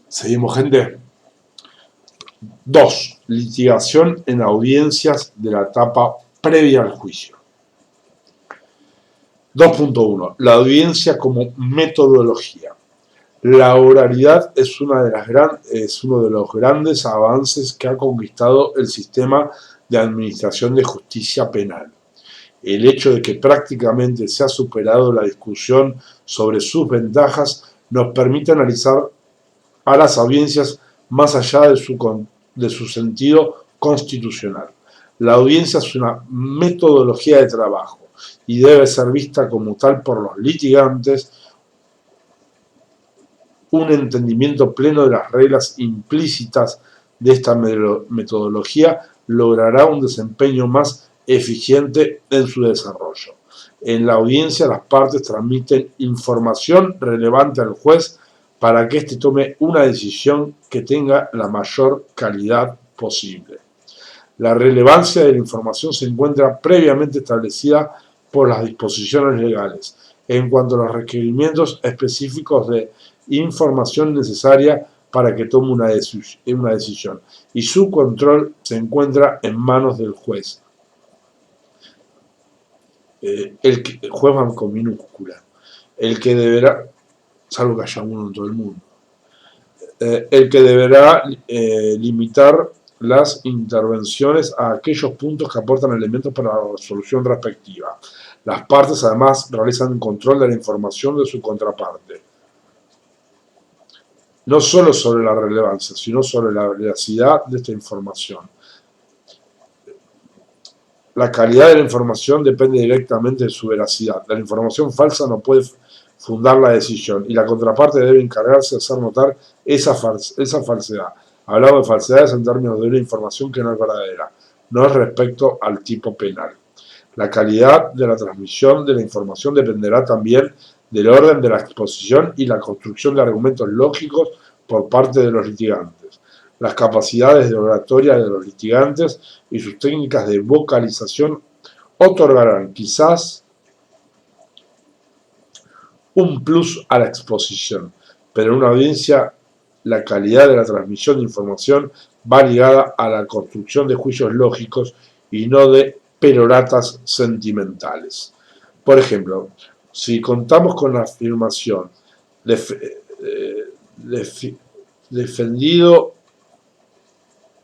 Seguimos, gente. 2. Litigación en audiencias de la etapa previa al juicio. 2.1. La audiencia como metodología. La oralidad es uno de los grandes avances que ha conquistado el sistema de administración de justicia penal. El hecho de que prácticamente se ha superado la discusión sobre sus ventajas nos permite analizar a las audiencias más allá de su sentido constitucional. La audiencia es una metodología de trabajo y debe ser vista como tal por los litigantes. Un entendimiento pleno de las reglas implícitas de esta metodología logrará un desempeño más eficiente en su desarrollo. En la audiencia, las partes transmiten información relevante al juez para que éste tome una decisión que tenga la mayor calidad posible. La relevancia de la información se encuentra previamente establecida por las disposiciones legales en cuanto a los requerimientos específicos de información necesaria para que tome una decisión, y su control se encuentra en manos del juez. El juez va con minúscula, el que deberá, salvo que haya uno en todo el mundo, el que deberá limitar las intervenciones a aquellos puntos que aportan elementos para la resolución respectiva. Las partes además realizan un control de la información de su contraparte, no solo sobre la relevancia, sino sobre la veracidad de esta información. La calidad de la información depende directamente de su veracidad. La información falsa no puede fundar la decisión y la contraparte debe encargarse de hacer notar esa falsedad. Hablamos de falsedades en términos de una información que no es verdadera, no es respecto al tipo penal. La calidad de la transmisión de la información dependerá también del orden de la exposición y la construcción de argumentos lógicos por parte de los litigantes. Las capacidades de oratoria de los litigantes y sus técnicas de vocalización otorgarán quizás un plus a la exposición, pero en una audiencia la calidad de la transmisión de información va ligada a la construcción de juicios lógicos y no de peroratas sentimentales. Por ejemplo, si contamos con la afirmación defendido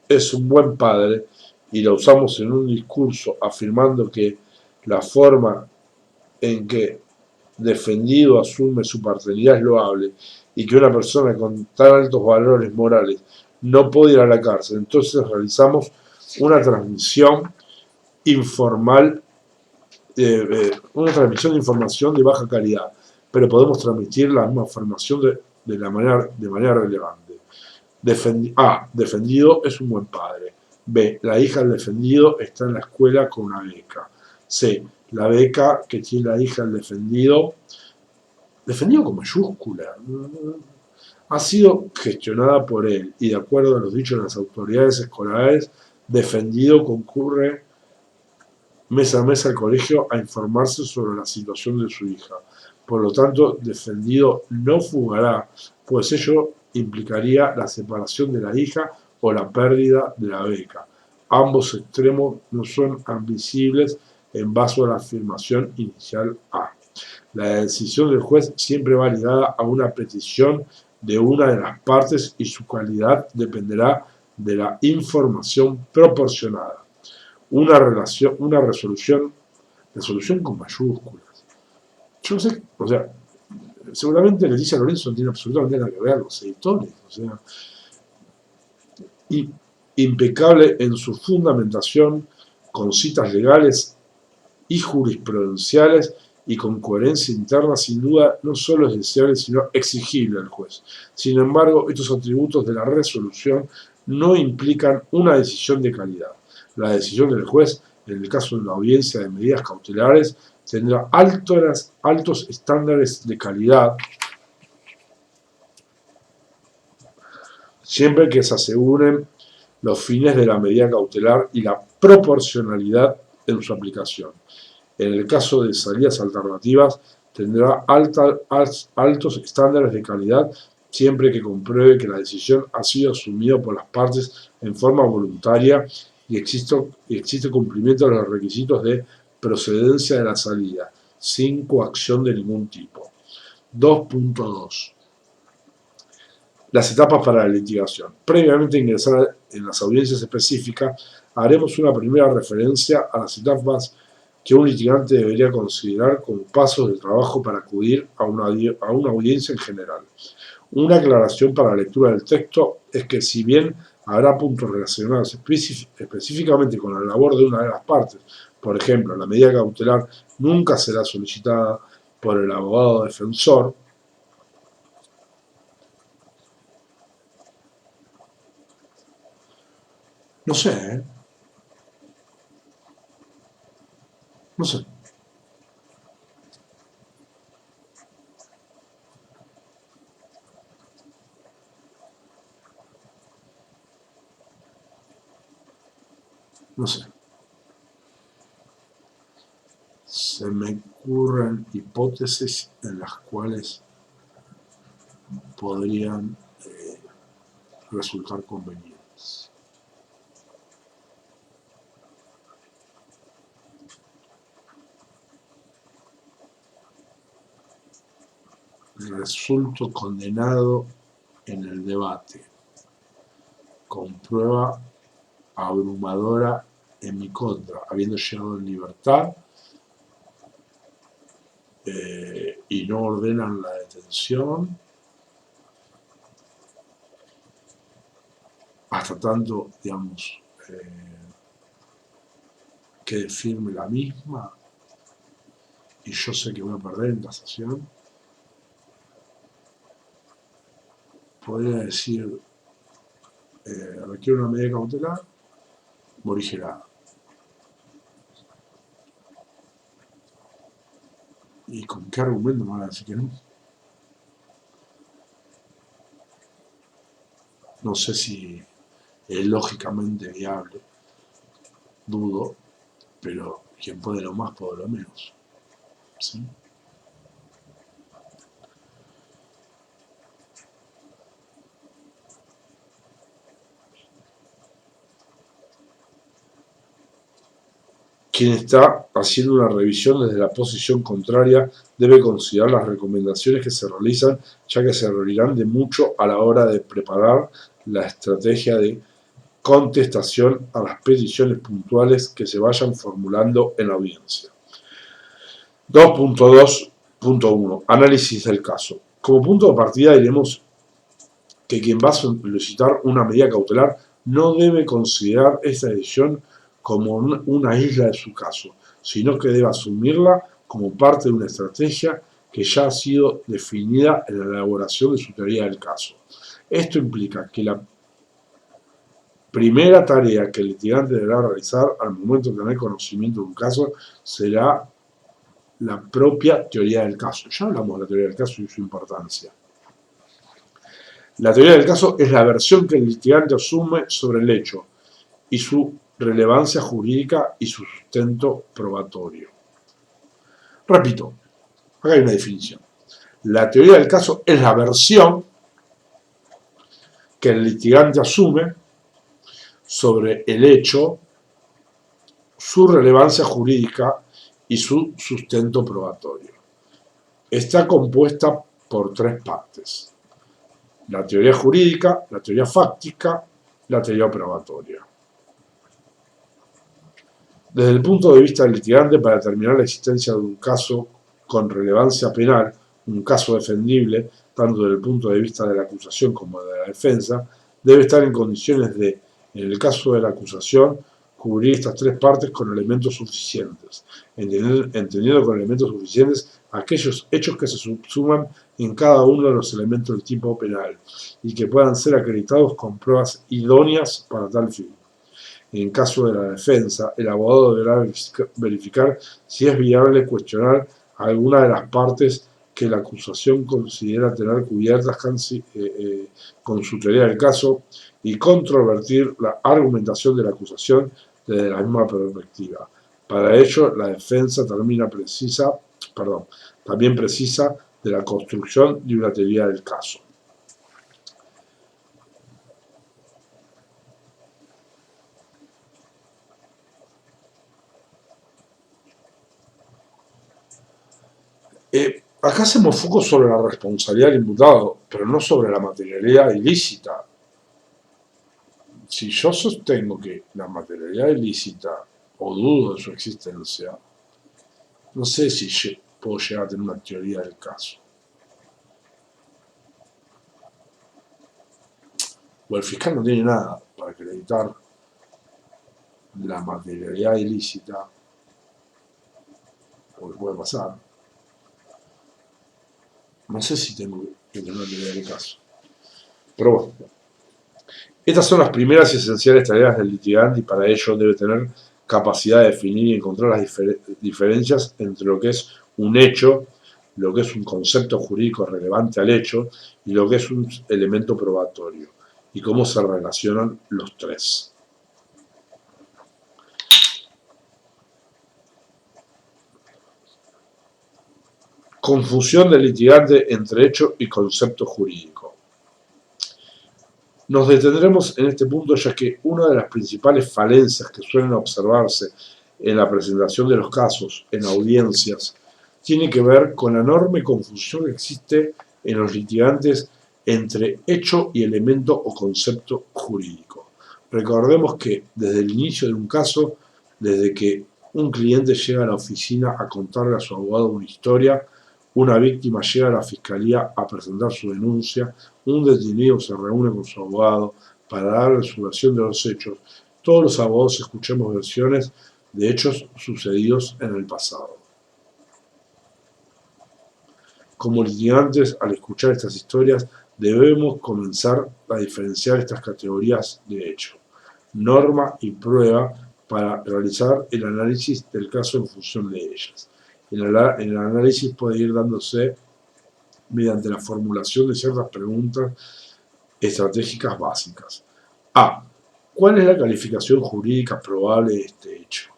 es un buen padre y la usamos en un discurso afirmando que la forma en que defendido asume su paternidad es loable y que una persona con tan altos valores morales no puede ir a la cárcel, entonces realizamos una transmisión informal, una transmisión de información de baja calidad, pero podemos transmitir la misma información de manera relevante. Defendido es un buen padre. B. La hija del defendido está en la escuela con una beca. C. La beca que tiene la hija del defendido con mayúscula, ha sido gestionada por él y de acuerdo a los dichos de las autoridades escolares, defendido concurre mes a mes al colegio a informarse sobre la situación de su hija. Por lo tanto, defendido no fugará, pues ello implicaría la separación de la hija o la pérdida de la beca. Ambos extremos no son admisibles en base a la afirmación inicial A. La decisión del juez siempre va ligada a una petición de una de las partes y su calidad dependerá de la información proporcionada. Una resolución con mayúsculas. Yo no sé, o sea, seguramente Leticia Lorenzo no tiene absolutamente nada que ver, los editores, o sea, impecable en su fundamentación, con citas legales y jurisprudenciales y con coherencia interna, sin duda no solo es deseable sino exigible al juez. Sin embargo, estos atributos de la resolución no implican una decisión de calidad. La decisión del juez, en el caso de una audiencia de medidas cautelares, tendrá altos estándares de calidad, siempre que se aseguren los fines de la medida cautelar y la proporcionalidad en su aplicación. En el caso de salidas alternativas, tendrá altos estándares de calidad siempre que compruebe que la decisión ha sido asumida por las partes en forma voluntaria y existe cumplimiento de los requisitos de procedencia de la salida, sin coacción de ningún tipo. 2.2. Las etapas para la litigación. Previamente a ingresar en las audiencias específicas, haremos una primera referencia a las etapas que un litigante debería considerar como pasos de trabajo para acudir a una audiencia en general. Una aclaración para la lectura del texto es que si bien habrá puntos relacionados específicamente con la labor de una de las partes, por ejemplo, la medida cautelar nunca será solicitada por el abogado defensor, no sé, no sé, no sé. Se me ocurren hipótesis en las cuales podrían resultar convenientes. Resulto condenado en el debate, con prueba abrumadora en mi contra, habiendo llegado en libertad, y no ordenan la detención, hasta tanto, digamos, que firme la misma, y yo sé que voy a perder en casación, podría decir, requiere una medida cautelar, morigerada. ¿Y con qué argumento me van a decir que no? No sé si es lógicamente viable, dudo, pero quien puede lo más, puede lo menos. ¿Sí? Quien está haciendo una revisión desde la posición contraria debe considerar las recomendaciones que se realizan, ya que se reunirán de mucho a la hora de preparar la estrategia de contestación a las peticiones puntuales que se vayan formulando en la audiencia. 2.2.1. Análisis del caso. Como punto de partida diremos que quien va a solicitar una medida cautelar no debe considerar esta decisión como una isla de su caso, sino que debe asumirla como parte de una estrategia que ya ha sido definida en la elaboración de su teoría del caso. Esto implica que la primera tarea que el litigante deberá realizar al momento de tener conocimiento de un caso será la propia teoría del caso. Ya hablamos de la teoría del caso y su importancia. La teoría del caso es la versión que el litigante asume sobre el hecho y su relevancia jurídica y su sustento probatorio. Repito, acá hay una definición. La teoría del caso es la versión que el litigante asume sobre el hecho, su relevancia jurídica y su sustento probatorio. Está compuesta por tres partes: la teoría jurídica, la teoría fáctica, la teoría probatoria. Desde el punto de vista del litigante, para determinar la existencia de un caso con relevancia penal, un caso defendible, tanto desde el punto de vista de la acusación como de la defensa, debe estar en condiciones de, en el caso de la acusación, cubrir estas tres partes con elementos suficientes, entendiendo con elementos suficientes aquellos hechos que se subsuman en cada uno de los elementos del tipo penal y que puedan ser acreditados con pruebas idóneas para tal fin. En caso de la defensa, el abogado deberá verificar si es viable cuestionar a alguna de las partes que la acusación considera tener cubiertas con su teoría del caso y controvertir la argumentación de la acusación desde la misma perspectiva. Para ello, la defensa también precisa de la construcción de una teoría del caso. Acá hacemos foco sobre la responsabilidad del imputado, pero no sobre la materialidad ilícita. Si yo sostengo que la materialidad ilícita o dudo de su existencia, no sé si puedo llegar a tener una teoría del caso. O el fiscal no tiene nada para acreditar la materialidad ilícita, porque puede pasar. No sé si tengo que tener una teoría del caso. Pero bueno, estas son las primeras y esenciales tareas del litigante y para ello debe tener capacidad de definir y encontrar las diferencias entre lo que es un hecho, lo que es un concepto jurídico relevante al hecho y lo que es un elemento probatorio y cómo se relacionan los tres. Confusión del litigante entre hecho y concepto jurídico. Nos detendremos en este punto ya que una de las principales falencias que suelen observarse en la presentación de los casos en audiencias tiene que ver con la enorme confusión que existe en los litigantes entre hecho y elemento o concepto jurídico. Recordemos que desde el inicio de un caso, desde que un cliente llega a la oficina a contarle a su abogado una historia, una víctima llega a la fiscalía a presentar su denuncia, un detenido se reúne con su abogado para darle su versión de los hechos. Todos los abogados escuchamos versiones de hechos sucedidos en el pasado. Como litigantes, al escuchar estas historias, debemos comenzar a diferenciar estas categorías de hecho, norma y prueba, para realizar el análisis del caso en función de ellas. El análisis puede ir dándose mediante la formulación de ciertas preguntas estratégicas básicas. A. ¿Cuál es la calificación jurídica probable de este hecho?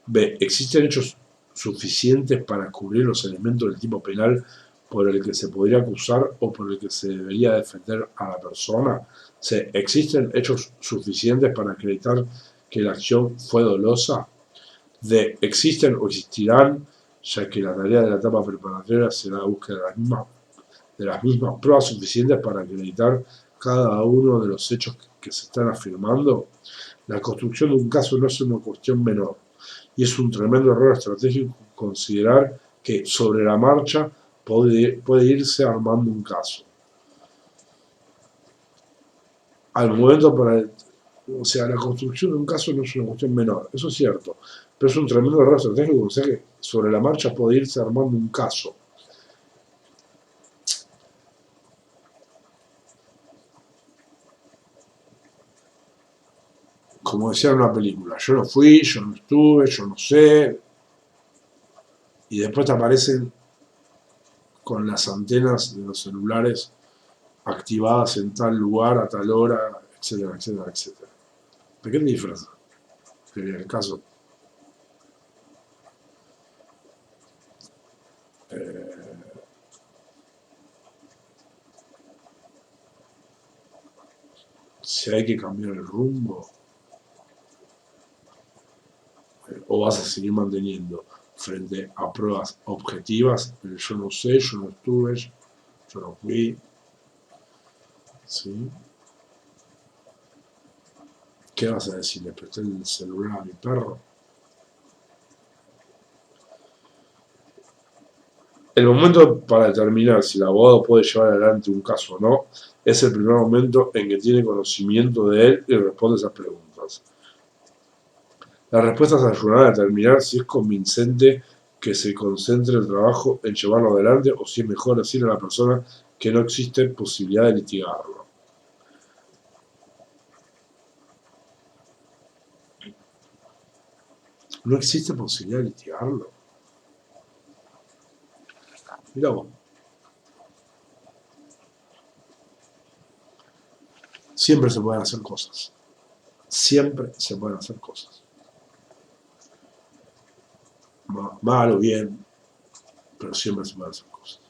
B. ¿Existen hechos suficientes para cubrir los elementos del tipo penal por el que se podría acusar o por el que se debería defender a la persona? C. ¿Existen hechos suficientes para acreditar que la acción fue dolosa? D. ¿Existen o existirán, ya que la tarea de la etapa preparatoria será la búsqueda de las mismas pruebas suficientes para acreditar cada uno de los hechos que se están afirmando? La construcción de un caso no es una cuestión menor, y es un tremendo error estratégico considerar que sobre la marcha puede irse armando un caso. Al momento o sea, la construcción de un caso no es una cuestión menor, eso es cierto, pero es un tremendo error estratégico considerar que sobre la marcha puede irse armando un caso. Como decía en una película, yo no fui, yo no estuve, yo no sé, y después te aparecen con las antenas de los celulares activadas en tal lugar, a tal hora, etcétera, etcétera, etcétera. ¿De qué te disfrazas? Sería el caso. Si hay que cambiar el rumbo, o vas a seguir manteniendo frente a pruebas objetivas, pero yo no sé, yo no estuve, yo no fui, ¿sí? ¿Qué vas a decir? ¿Le presté el celular a mi perro? El momento para determinar si el abogado puede llevar adelante un caso o no es el primer momento en que tiene conocimiento de él y responde esas preguntas. Las respuestas ayudarán a determinar si es convincente que se concentre el trabajo en llevarlo adelante o si es mejor decirle a la persona que no existe posibilidad de litigarlo. No existe posibilidad de litigarlo. Mira vos. Siempre se pueden hacer cosas. Siempre se pueden hacer cosas. Mal o bien, pero siempre se pueden hacer cosas.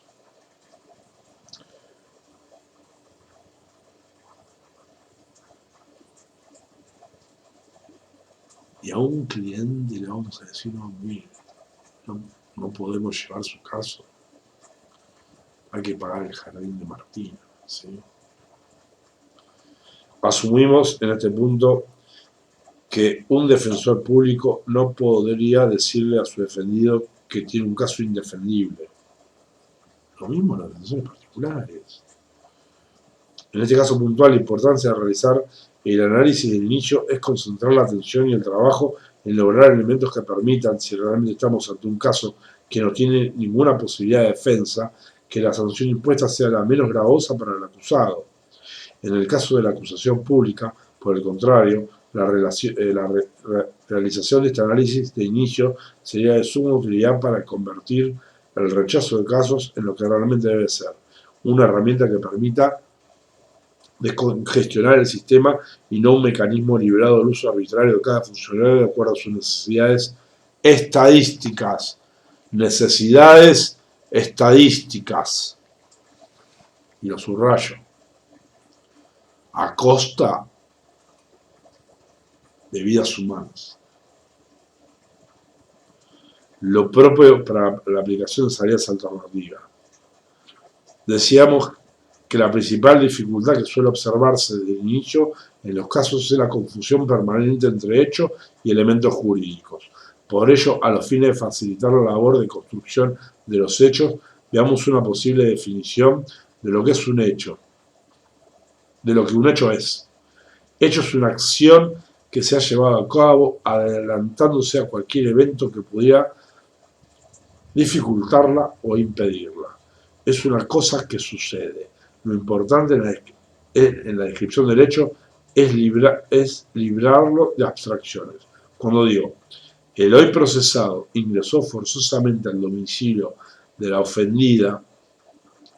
Y a un cliente le vamos a decir, no, mire, no podemos llevar su caso, hay que pagar el jardín de Martina, ¿sí? Asumimos en este punto que un defensor público no podría decirle a su defendido que tiene un caso indefendible. Lo mismo en los defensores particulares. En este caso puntual, la importancia de realizar el análisis del inicio es concentrar la atención y el trabajo en lograr elementos que permitan, si realmente estamos ante un caso que no tiene ninguna posibilidad de defensa, que la sanción impuesta sea la menos gravosa para el acusado. En el caso de la acusación pública, por el contrario, la realización de este análisis de inicio sería de suma utilidad para convertir el rechazo de casos en lo que realmente debe ser, una herramienta que permita descongestionar el sistema y no un mecanismo liberado del uso arbitrario de cada funcionario de acuerdo a sus necesidades estadísticas. Necesidades estadísticas. Y lo subrayo. A costa de vidas humanas. Lo propio para la aplicación de salidas alternativas. Decíamos que la principal dificultad que suele observarse desde el inicio en los casos es la confusión permanente entre hechos y elementos jurídicos. Por ello, a los fines de facilitar la labor de construcción de los hechos, veamos una posible definición de lo que es un hecho, de lo que un hecho es. Hecho es una acción que se ha llevado a cabo adelantándose a cualquier evento que pudiera dificultarla o impedirla. Es una cosa que sucede. Lo importante en la descripción del hecho es librarlo de abstracciones. Cuando digo, el hoy procesado ingresó forzosamente al domicilio de la ofendida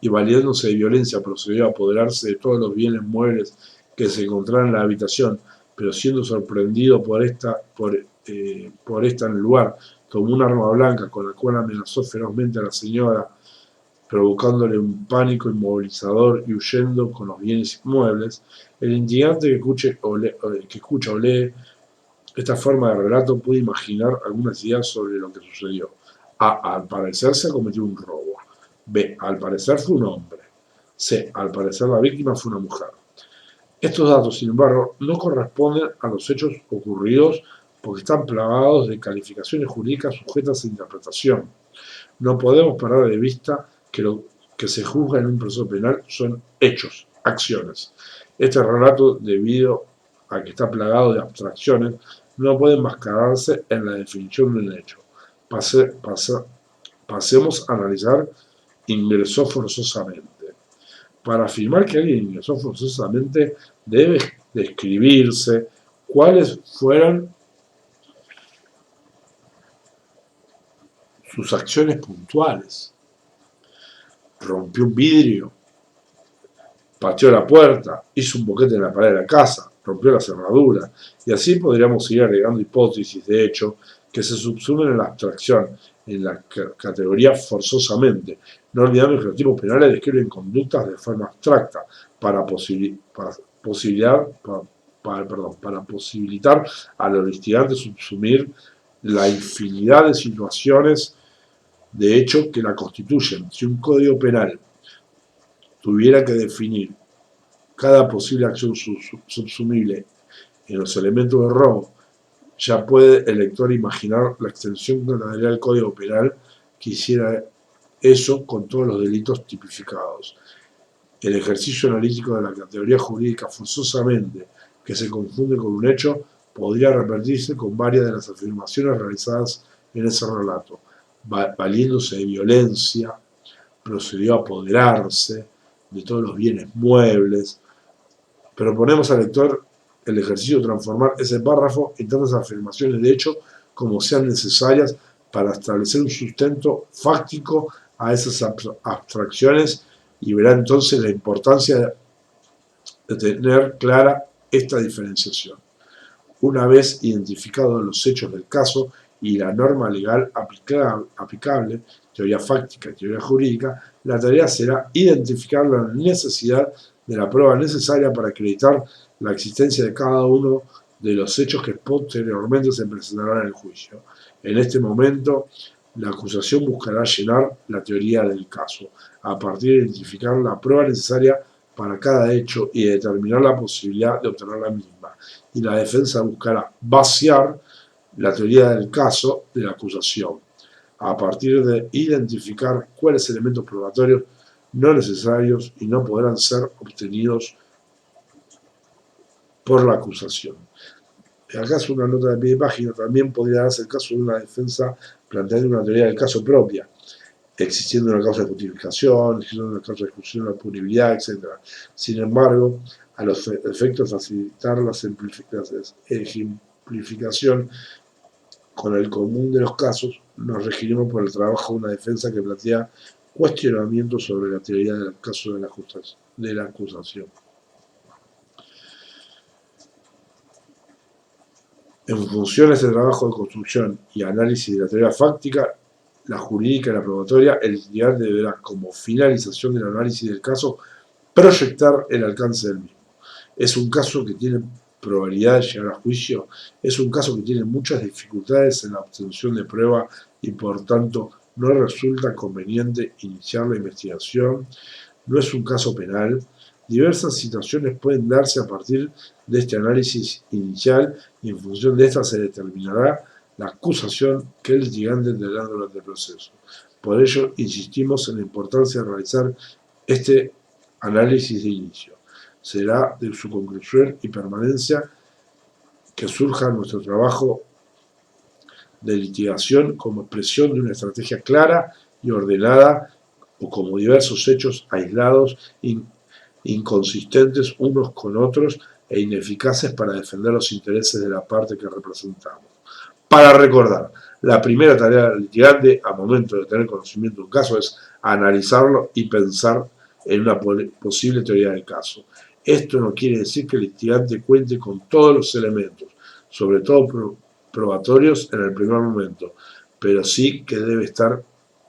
y valiéndose de violencia procedió a apoderarse de todos los bienes muebles que se encontraban en la habitación, pero siendo sorprendido por esta en el lugar, tomó un arma blanca con la cual amenazó ferozmente a la señora, provocándole un pánico inmovilizador y huyendo con los bienes muebles. El intrigante que escucha o lee esta forma de relato puede imaginar algunas ideas sobre lo que sucedió. A. Al parecer se cometió un robo. B. Al parecer fue un hombre. C. Al parecer la víctima fue una mujer. Estos datos, sin embargo, no corresponden a los hechos ocurridos porque están plagados de calificaciones jurídicas sujetas a interpretación. No podemos perder de vista que lo que se juzga en un proceso penal son hechos, acciones. Este relato, debido a que está plagado de abstracciones, no puede enmascararse en la definición de un hecho. Pasemos a analizar ingresó forzosamente. Para afirmar que alguien ingresó forzosamente, debe describirse cuáles fueron sus acciones puntuales. Rompió un vidrio, pateó la puerta, hizo un boquete en la pared de la casa, rompió la cerradura, y así podríamos seguir agregando hipótesis de hecho que se subsumen en la abstracción, en la categoría forzosamente. No olvidemos que los tipos penales describen conductas de forma abstracta para posibilitar a los litigantes subsumir la infinidad de situaciones de hecho que la constituyen. Si un código penal tuviera que definir cada posible acción subsumible en los elementos de robo, ya puede el lector imaginar la extensión que daría el Código Penal que hiciera eso con todos los delitos tipificados. El ejercicio analítico de la categoría jurídica forzosamente, que se confunde con un hecho, podría repetirse con varias de las afirmaciones realizadas en ese relato. Valiéndose de violencia, procedió a apoderarse de todos los bienes muebles. Proponemos al lector el ejercicio de transformar ese párrafo en tantas afirmaciones de hecho como sean necesarias para establecer un sustento fáctico a esas abstracciones y verá entonces la importancia de tener clara esta diferenciación. Una vez identificados los hechos del caso y la norma legal aplicable, teoría fáctica y teoría jurídica, la tarea será identificar la necesidad de la prueba necesaria para acreditar la existencia de cada uno de los hechos que posteriormente se presentarán en el juicio. En este momento La acusación buscará llenar la teoría del caso, a partir de identificar la prueba necesaria para cada hecho y determinar la posibilidad de obtener la misma. Y la defensa buscará vaciar la teoría del caso de la acusación, a partir de identificar cuáles elementos probatorios no necesarios y no podrán ser obtenidos por la acusación. Acá es una nota de pie de página. También podría darse el caso de una defensa planteando una teoría del caso propia, existiendo una causa de justificación, existiendo una causa de exclusión de la punibilidad, etc. Sin embargo, a los efectos de facilitar la ejemplificación con el común de los casos, nos regiremos por el trabajo de una defensa que plantea cuestionamientos sobre la teoría del caso de la acusación. En función de este trabajo de construcción y análisis de la teoría fáctica, la jurídica y la probatoria, el litigante deberá, como finalización del análisis del caso, proyectar el alcance del mismo. Es un caso que tiene probabilidad de llegar a juicio, es un caso que tiene muchas dificultades en la obtención de prueba y por tanto no resulta conveniente iniciar la investigación, no es un caso penal. Diversas situaciones pueden darse a partir de este análisis inicial y en función de esta se determinará la acusación que el litigante tendrá durante el proceso. Por ello, insistimos en la importancia de realizar este análisis de inicio. Será de su conclusión y permanencia que surja nuestro trabajo de litigación como expresión de una estrategia clara y ordenada o como diversos hechos aislados, inconsistentes unos con otros e ineficaces para defender los intereses de la parte que representamos. Para recordar, la primera tarea del litigante al momento de tener conocimiento de un caso es analizarlo y pensar en una posible teoría del caso. Esto no quiere decir que el litigante cuente con todos los elementos, sobre todo probatorios en el primer momento, pero sí que debe estar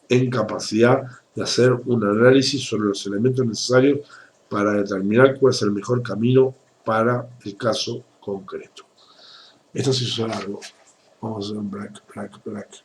en capacidad de hacer un análisis sobre los elementos necesarios para determinar cuál es el mejor camino para el caso concreto. Esto se hizo largo. Vamos a hacer un black.